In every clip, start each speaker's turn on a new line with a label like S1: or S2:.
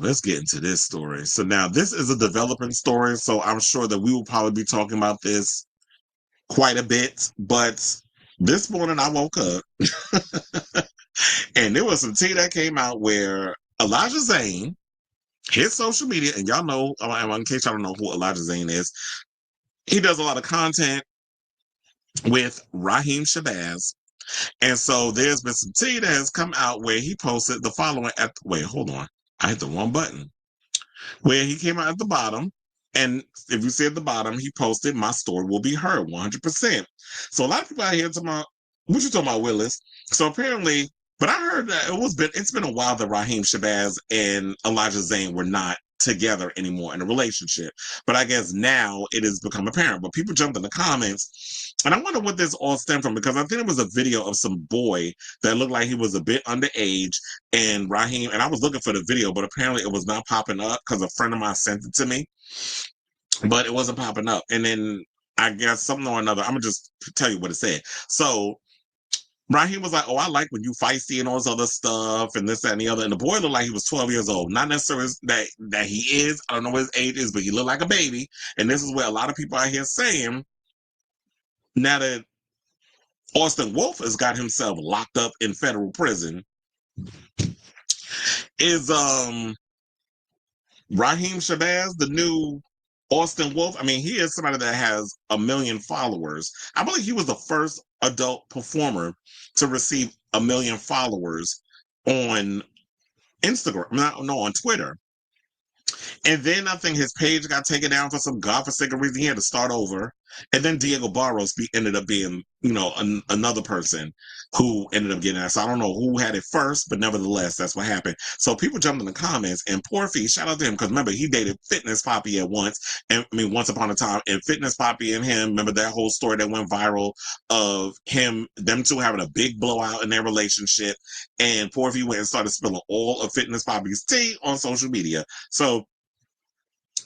S1: let's get into this story. So now this is a developing story, so I'm sure that we will probably be talking about this quite a bit. But this morning I woke up and there was some tea that came out where Elijah Zayne, his social media, and y'all know, in case y'all don't know who Elijah Zayne is, he does a lot of content with Rhyheim Shabazz. And so there's been some tea that has come out where he posted the following wait, hold on. I hit the wrong button. Where he came out at the bottom. And if you see at the bottom, he posted, "My story will be heard 100%. So a lot of people out here talking about, what you talking about, Willis? So apparently, but I heard that it's been a while that Rhyheim Shabazz and Elijah Zayne were not together anymore in a relationship. But I guess now it has become apparent. But people jumped in the comments, and I wonder what this all stemmed from, because I think it was a video of some boy that looked like he was a bit underage, and Rhyheim, and I was looking for the video, but apparently it was not popping up because a friend of mine sent it to me, but it wasn't popping up. And then I guess something or another, I'm gonna just tell you what it said. So Rhyheim was like, "Oh, I like when you feisty and all this other stuff and this, that, and the other." And the boy looked like he was 12 years old. Not necessarily that he is. I don't know what his age is, but he looked like a baby. And this is where a lot of people out here saying, now that Austin Wolf has got himself locked up in federal prison, is Rhyheim Shabazz the new Austin Wolf? I mean, he is somebody that has 1 million followers. I believe he was the first adult performer to receive 1 million followers on Instagram, no, on Twitter. And then I think his page got taken down for some godforsaken reason. He had to start over. And then Diego Barros ended up being, another person who ended up getting that. So I don't know who had it first, but nevertheless, that's what happened. So people jumped in the comments, and Porfy, shout out to him, because remember, he dated Fitness Poppy at once. And I mean, once upon a time, and Fitness Poppy and him, remember that whole story that went viral of them two having a big blowout in their relationship. And Porfy went and started spilling all of Fitness Poppy's tea on social media. So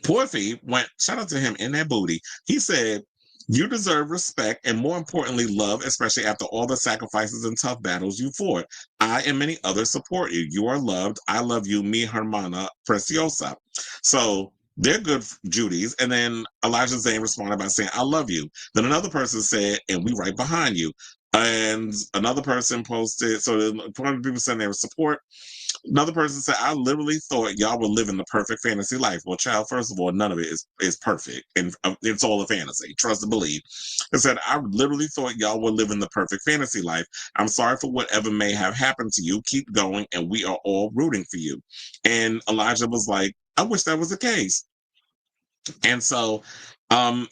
S1: Porfy went, shout out to him in that booty. He said, "You deserve respect and, more importantly, love, especially after all the sacrifices and tough battles you fought. I and many others support you. You are loved. I love you, mi hermana preciosa." So they're good Judies. And then Elijah Zayne responded by saying, "I love you." Then another person said, "And we right behind you." And another person posted, so one of the people saying they were support. Another person said, "I literally thought y'all were living the perfect fantasy life." Well, child, first of all, none of it is perfect. And it's all a fantasy. Trust and believe. It said, "I literally thought y'all were living the perfect fantasy life. I'm sorry for whatever may have happened to you. Keep going, and we are all rooting for you." And Elijah was like, "I wish that was the case." And so, a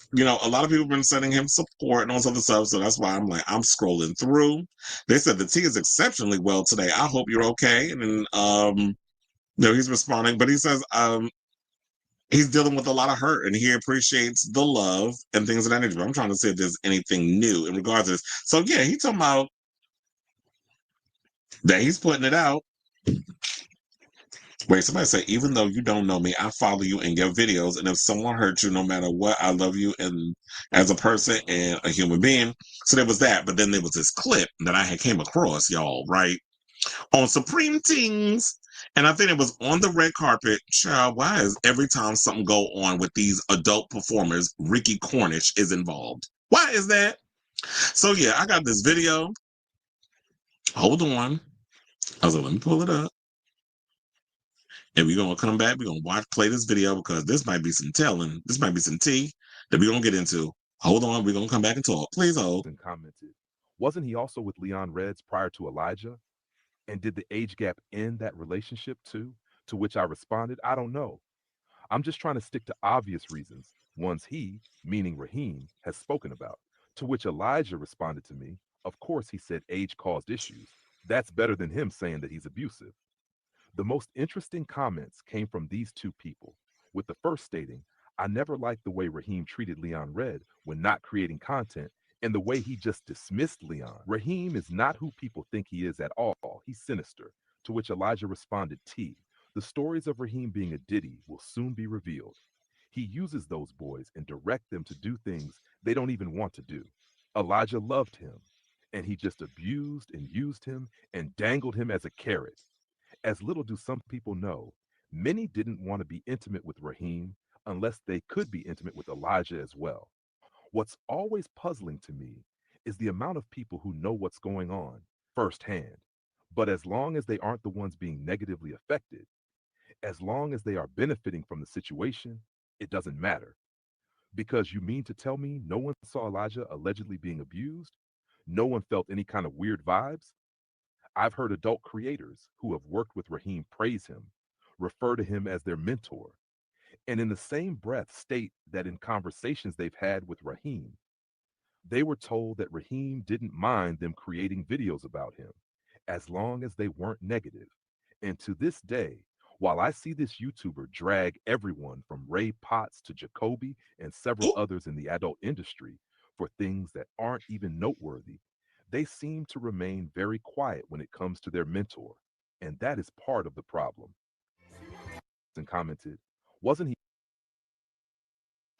S1: lot of people have been sending him support and all this other stuff. So that's why I'm scrolling through. They said the tea is exceptionally well today. I hope you're okay. And then, he's responding, but he says, he's dealing with a lot of hurt and he appreciates the love and things of that nature. But I'm trying to see if there's anything new in regards to this. So yeah, he's talking about that he's putting it out. Wait, somebody said, "Even though you don't know me, I follow you in your videos. And if someone hurt you, no matter what, I love you and as a person and a human being." So there was that. But then there was this clip that I had came across, y'all, right? On Supreme Things. And I think it was on the red carpet. Child, why is every time something go on with these adult performers, Ricky Cornish is involved? Why is that? So yeah, I got this video. Hold on. I was like, let me pull it up. And we're gonna come back. We're gonna play this video because this might be some telling. This might be some tea that we're gonna get into. Hold on, we're gonna come back and talk. Please hold.
S2: And commented, "Wasn't he also with Leon Reds prior to Elijah? And did the age gap end that relationship too?" To which I responded, "I don't know. I'm just trying to stick to obvious reasons, ones he, meaning Rhyheim, has spoken about." To which Elijah responded to me, "Of course he said age caused issues. That's better than him saying that he's abusive." The most interesting comments came from these two people, with the first stating, "I never liked the way Rhyheim treated Leon Red when not creating content and the way he just dismissed Leon. Rhyheim is not who people think he is at all. He's sinister." To which Elijah responded, "T, the stories of Rhyheim being a Diddy will soon be revealed. He uses those boys and direct them to do things they don't even want to do. Elijah loved him, and he just abused and used him and dangled him as a carrot. As little do some people know, Many didn't want to be intimate with Rhyheim unless they could be intimate with Elijah as well. What's always puzzling to me is the amount of people who know what's going on firsthand. But as long as they aren't the ones being negatively affected, as long as they are benefiting from the situation, it doesn't matter. Because you mean to tell me no one saw Elijah allegedly being abused? No one felt any kind of weird vibes? I've heard adult creators who have worked with Rhyheim praise him, refer to him as their mentor, and in the same breath state that in conversations they've had with Rhyheim, they were told that Rhyheim didn't mind them creating videos about him as long as they weren't negative. And to this day, while I see this YouTuber drag everyone from Ray Potts to Jacoby and several
S1: Ooh.
S2: others in the adult industry for things that aren't even noteworthy, they seem to remain very quiet when it comes to their mentor. And that is part of the problem. And commented, wasn't he?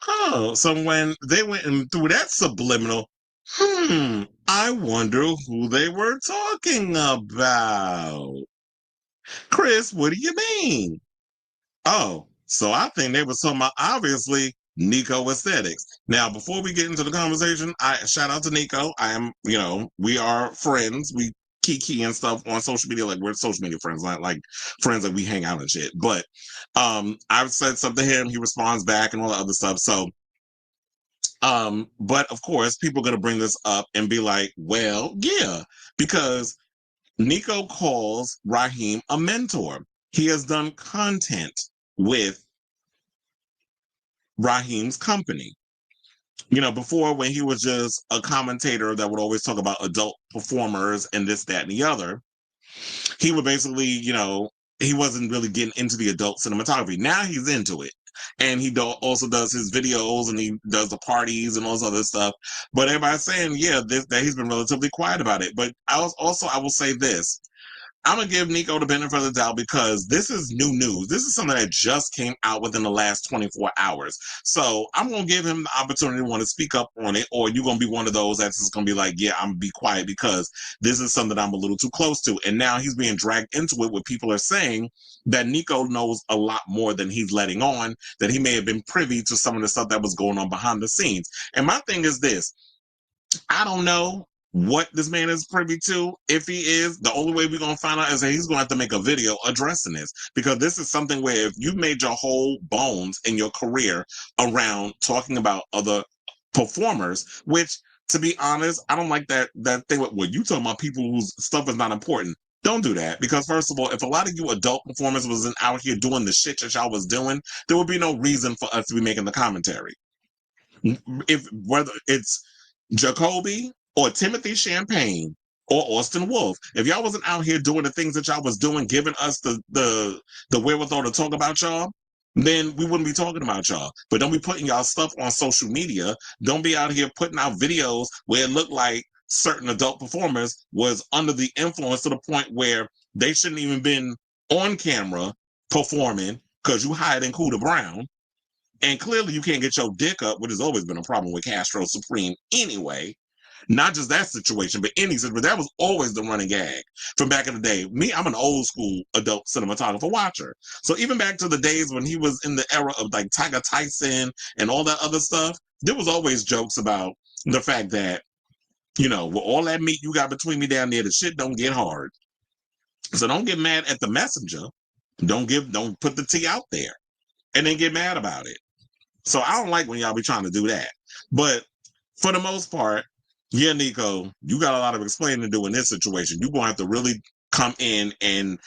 S1: Oh, so when they went and through that subliminal, I wonder who they were talking about. Chris, what do you mean? Oh, so I think they were talking about obviously Nico Aesthetics. Now, before we get into the conversation, I shout out to Nico. I am, we are friends. We kiki and stuff on social media, like we're social media friends, not like friends that we hang out and shit. But I've said something to him, he responds back and all the other stuff. So but of course, people are gonna bring this up and be like, well, yeah, because Nico calls Rhyheim a mentor. He has done content with Rhyheim's company. Before when he was just a commentator that would always talk about adult performers and this, that, and the other, he would basically, he wasn't really getting into the adult cinematography. Now he's into it. And he also does his videos and he does the parties and all this other stuff. But everybody's saying, yeah, that he's been relatively quiet about it. But I will say this. I'm gonna give Nico the benefit of the doubt because this is new news. This is something that just came out within the last 24 hours. So I'm gonna give him the opportunity to want to speak up on it, or you're gonna be one of those that's just gonna be like, yeah, I'm gonna be quiet because this is something I'm a little too close to. And now he's being dragged into it where people are saying that Nico knows a lot more than he's letting on, that he may have been privy to some of the stuff that was going on behind the scenes. And my thing is this. I don't know what this man is privy to. If he is, the only way we're going to find out is that he's going to have to make a video addressing this, because this is something where if you've made your whole bones in your career around talking about other performers, which, to be honest, I don't like that thing with, well, you talking about people whose stuff is not important. Don't do that, because first of all, if a lot of you adult performers wasn't out here doing the shit that y'all was doing, there would be no reason for us to be making the commentary. If whether it's Jacoby or Timothy Champagne or Austin Wolf, if y'all wasn't out here doing the things that y'all was doing, giving us the wherewithal to talk about y'all, then we wouldn't be talking about y'all. But don't be putting y'all stuff on social media. Don't be out here putting out videos where it looked like certain adult performers was under the influence to the point where they shouldn't even been on camera performing because you hiding Cooter Brown. And clearly you can't get your dick up, which has always been a problem with Castro Supreme anyway. Not just that situation, but any situation. But that was always the running gag from back in the day. Me, I'm an old school adult cinematographer watcher. So even back to the days when he was in the era of like Tiger Tyson and all that other stuff, there was always jokes about the fact that, with all that meat you got between me down there, the shit don't get hard. So don't get mad at the messenger. Don't put the tea out there and then get mad about it. So I don't like when y'all be trying to do that. But for the most part, yeah, Nico, you got a lot of explaining to do in this situation. You're gonna have to really come in and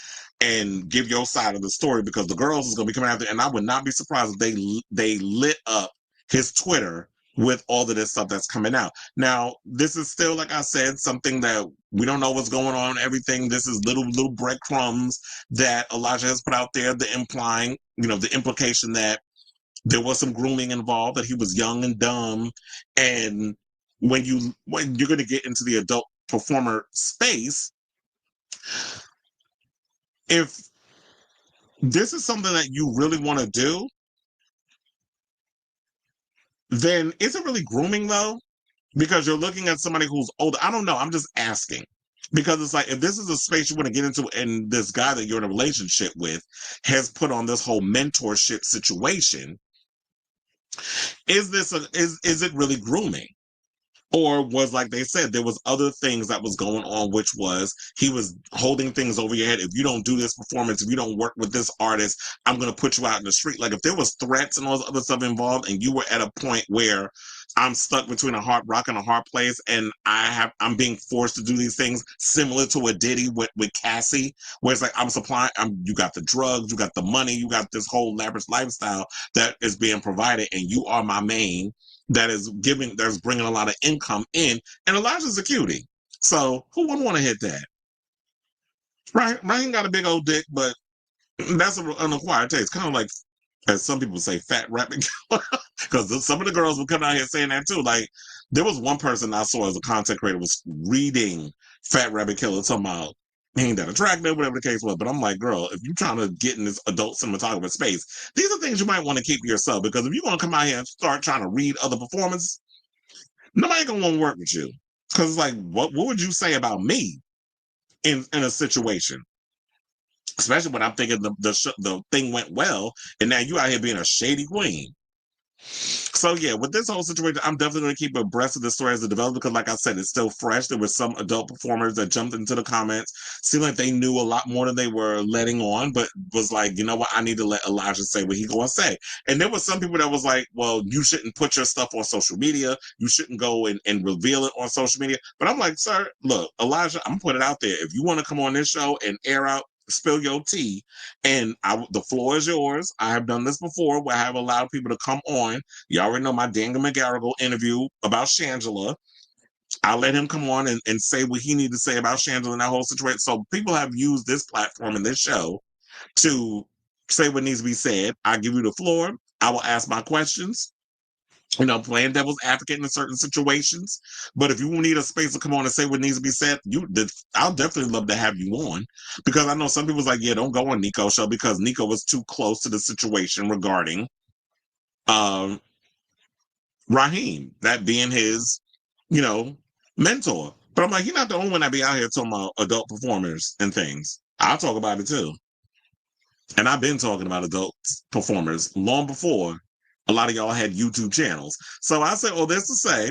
S1: give your side of the story, because the girls is gonna be coming after. And I would not be surprised if they lit up his Twitter with all of this stuff that's coming out. Now, this is still, like I said, something that we don't know what's going on. Everything. This is little breadcrumbs that Elijah has put out there, the implication that there was some grooming involved, that he was young and dumb. And when you're going to get into the adult performer space, if this is something that you really want to do, then is it really grooming though? Because you're looking at somebody who's older. I don't know. I'm just asking. Because it's like, if this is a space you want to get into and this guy that you're in a relationship with has put on this whole mentorship situation, is it really grooming? Or was, like they said, there was other things that was going on, which was he was holding things over your head. If you don't do this performance, if you don't work with this artist, I'm going to put you out in the street. Like, if there was threats and all this other stuff involved, and you were at a point where I'm stuck between a hard rock and a hard place, and I'm being forced to do these things similar to a Diddy with Cassie, where it's like I'm supplying, you got the drugs, you got the money, you got this whole lavish lifestyle that is being provided, and you are my main, that's bringing a lot of income in, and Elijah's a cutie. So who wouldn't want to hit that? Right? Ryan got a big old dick, but that's an acquired taste. Kind of like, as some people say, fat rapping. Because some of the girls would come out here saying that too. Like, there was one person I saw as a content creator was reading Fat Rabbit Killer, talking about he ain't that attractive, whatever the case was. But I'm like, girl, if you're trying to get in this adult cinematographer space, these are things you might want to keep to yourself. Because if you're going to come out here and start trying to read other performances, nobody going to want to work with you. Because it's like, what would you say about me in a situation? Especially when I'm thinking the thing went well, and now you out here being a shady queen. So yeah, with this whole situation, I'm definitely going to keep abreast of the story as it develops, because, like I said, it's still fresh. There were some adult performers that jumped into the comments, seemed like they knew a lot more than they were letting on, but was like, you know what, I need to let Elijah say what he going to say. And there was some people that was like, well, you shouldn't put your stuff on social media. You shouldn't go and reveal it on social media. But I'm like, sir, look, Elijah, I'm going to put it out there. If you want to come on this show and air out, spill your tea, and the floor is yours. I have done this before where I have allowed people to come on. You already know my Daniel McGarrigle interview about Shangela. I'll let him come on and say what he needs to say about Shangela and that whole situation. So people have used this platform and this show to say what needs to be said. I give you the floor. I will ask my questions, playing devil's advocate in certain situations. But if you need a space to come on and say what needs to be said, I'll definitely love to have you on, because I know some people's like, yeah, don't go on Nico's show because Nico was too close to the situation regarding um Rhyheim, that being his, mentor. But I'm like, you're not the only one that be out here talking about adult performers and things. I'll talk about it too. And I've been talking about adult performers long before a lot of y'all had YouTube channels. So I said, well, this to say,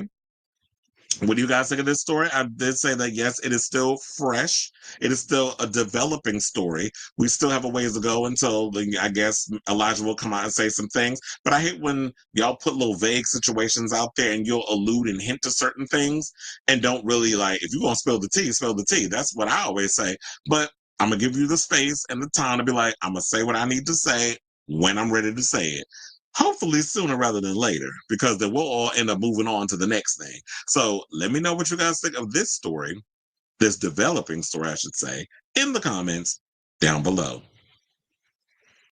S1: what do you guys think of this story? I did say that, yes, it is still fresh. It is still a developing story. We still have a ways to go until, I guess, Elijah will come out and say some things. But I hate when y'all put little vague situations out there and you'll allude and hint to certain things and don't really, like, if you're going to spill the tea, spill the tea. That's what I always say. But I'm going to give you the space and the time to be like, I'm going to say what I need to say when I'm ready to say it. Hopefully sooner rather than later, because then we'll all end up moving on to the next thing. So let me know what you guys think of this story, this developing story, I should say, in the comments down below.